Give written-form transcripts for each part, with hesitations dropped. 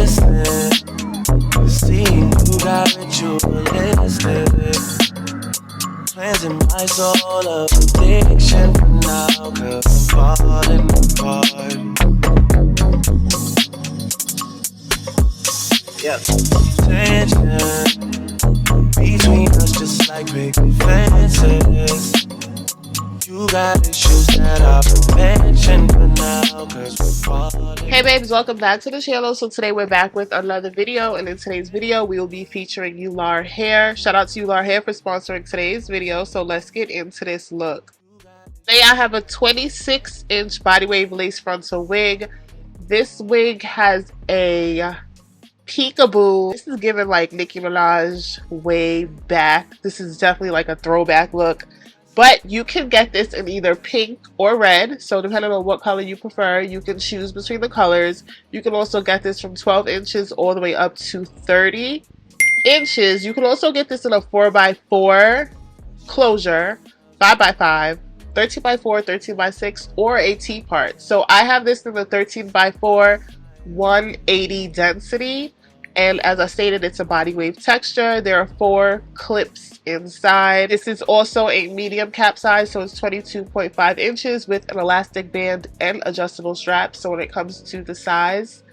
listening. Seeing you got ritualistic plans in my soul of addiction for now, 'cause I'm falling apart. Yeah, tension between us just like big fences. You got issues that I've mentioned for now, 'cause we're falling. Hey babes, welcome back to the channel. So today we're back with another video, and in today's video we will be featuring Eullair Hair. Shout out to Eullair Hair for sponsoring today's video. So let's get into this look. Today I have a 26-inch body wave lace frontal wig. This wig has a peekaboo. This is giving like Nicki Minaj way back. This is definitely like a throwback look. But you can get this in either pink or red. So depending on what color you prefer, you can choose between the colors. You can also get this from 12 inches all the way up to 30 inches. You can also get this in a 4x4 closure, 5x5, 13x4, 13x6, or a T-part. So I have this in the 13x4 180 density. And as I stated, it's a body wave texture. There are 4 clips inside. This is also a medium cap size, so it's 22.5 inches with an elastic band and adjustable strap. So when it comes to the size,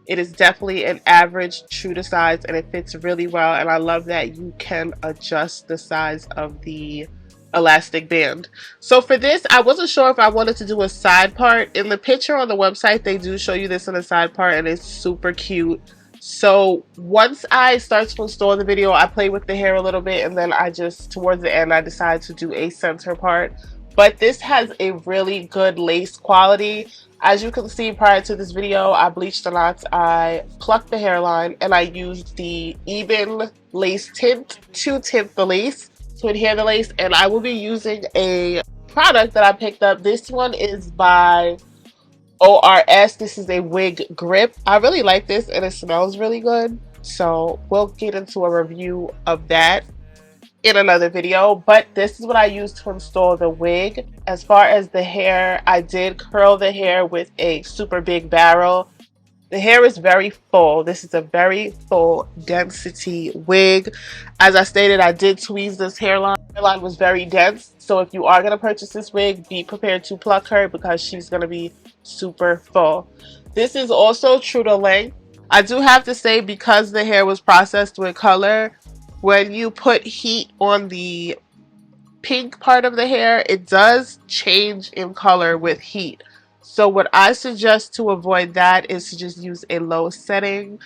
it is definitely an average, true to size, and it fits really well. And I love that you can adjust the size of the elastic band. So for this, I wasn't sure if I wanted to do a side part. In the picture on the website, they do show you this in a side part, and it's super cute. So once I start to install the video, I play with the hair a little bit, and then I just, towards the end, I decide to do a center part. But this has a really good lace quality. As you can see, prior to this video, I bleached the knots, I plucked the hairline, and I used the even lace tint to tint the lace, to adhere the lace. And I will be using a product that I picked up. This one is by ORS. This is a wig grip. I really like this, and it smells really good. So we'll get into a review of that in another video. But this is what I used to install the wig. As far as the hair, I did curl the hair with a super big barrel. The hair is very full. This is a very full density wig. As I stated, I did tweeze this hairline. The hairline was very dense. So if you are going to purchase this wig, be prepared to pluck her because she's going to be super full. This is also true to length. I do have to say, because the hair was processed with color, when you put heat on the pink part of the hair, it does change in color with heat. So what I suggest to avoid that is to just use a low setting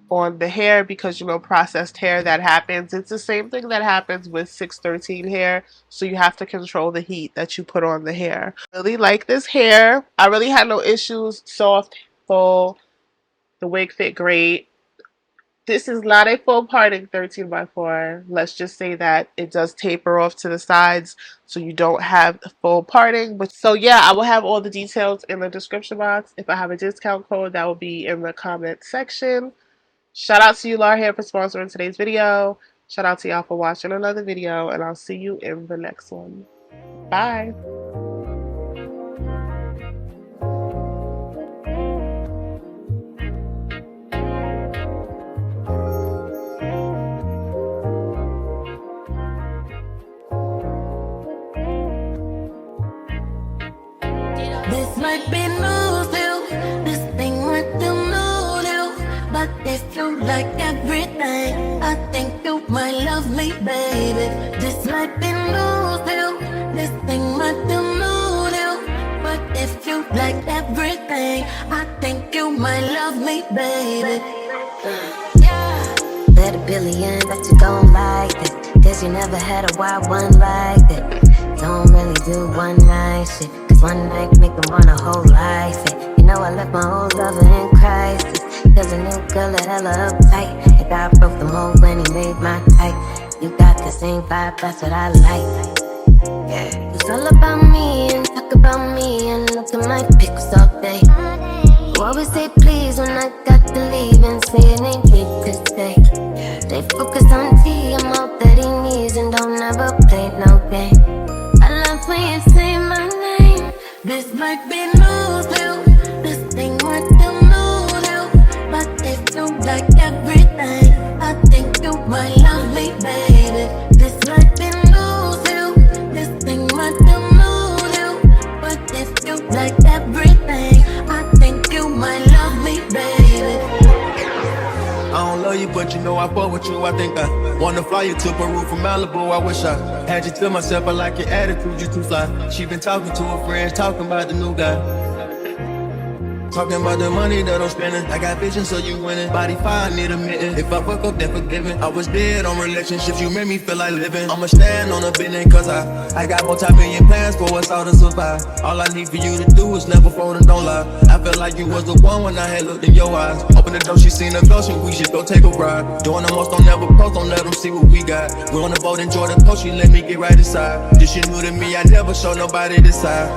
on the hair, because you know, processed hair, that happens. It's the same thing that happens with 613 hair, so you have to control the heat that you put on the hair. I really like this hair. I really had no issues. Soft, full, the wig fit great. This is not a full parting 13x4. Let's just say that it does taper off to the sides, so you don't have full parting. But so yeah, I will have all the details in the description box. If I have a discount code, that will be in the comment section. Shout out to Eullair Hair for sponsoring today's video. Shout out to y'all for watching another video, and I'll see you in the next one. Bye. This might be new to you, this thing might feel new to you, but if you like everything, I think you might love me, baby. This might be new to you, this thing might feel new to you, but if you like everything, I think you might love me, baby. Yeah. Bet $1 billion that you gon' like this, 'cause you never had a wild one like that. Don't really do one night shit, 'cause one night make them want a whole life. And you know I left my old lover in crisis, 'cause a new girl a hella uptight, and God broke the mold when he made my type. You got the same vibe, that's what I like. Yeah, it's all about me and talk about me and look at my pics all day. You always say please when I got to leave and say it ain't here to stay. They focus on T, I'm all that he needs and don't ever play no game. I love when you say my name. This might be new to you, this thing might feel new to you, but if you but you know I fuck with you. I think I wanna fly you to Peru from Malibu. I wish I had you to myself. I like your attitude, you too fly. She been talking to her friends, talking about the new guy. Talking about the money that I'm spending. I got vision, so you winning. Body fine, need a mitten. If I fuck up, then forgiven. I was dead on relationships, you made me feel like living. I'ma stand on a business, cause I got multi-million plans for us all to survive. All I need for you to do is never fold and don't lie. I felt like you was the one when I had looked in your eyes. Open the door, she seen the ghost, and we should go take a ride. Doing the most, don't never post, don't let them see what we got. We on the boat, enjoy the coast, she let me get right inside. This shit new to me, I never show nobody this side.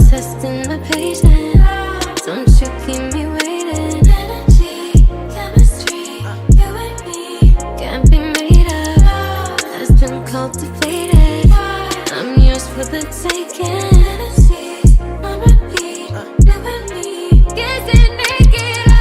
Testing my patience, don't you keep me waiting. Energy, chemistry, you and me can't be made up. Has been cultivated. I'm yours for the taking. Energy, on repeat, you and me getting naked up.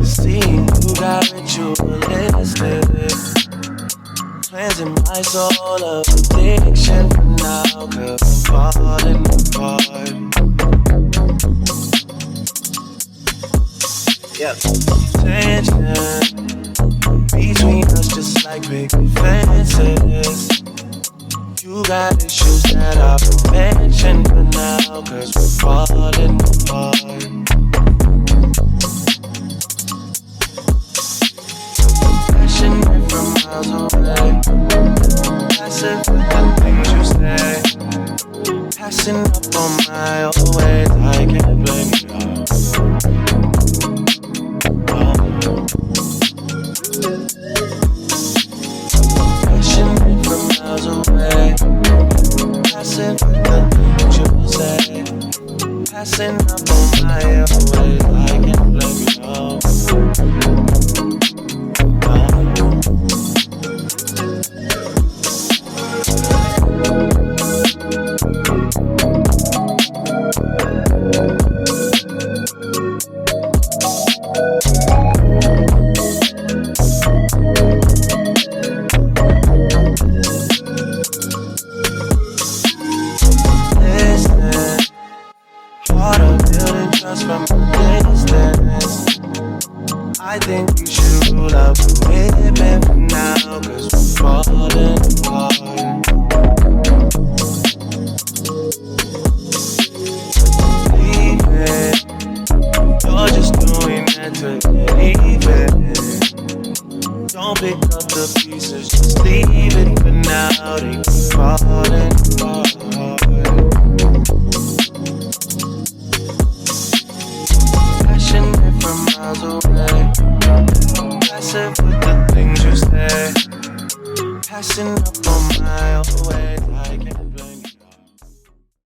Seeing you got ritualistic plans in my soul of addiction for now, cause I'm falling apart. Yep. Tension between us just like big fences. You got issues that I won't mention for now, cause we're falling apart. Passionate from miles away, passive with the things you say. Passing up on my old ways, I can't blame you. Passionate from miles away, passive with the things you say. Passing up on my old ways, I can't blame you. I think you should rule out commitment for now, cause we're falling apart. Leaving, you're just doing that to leave it. Don't pick up the pieces, just leave it for now. They keep falling apart. Passionate from miles away, passive with the things you say. Passing up on my old ways, I can't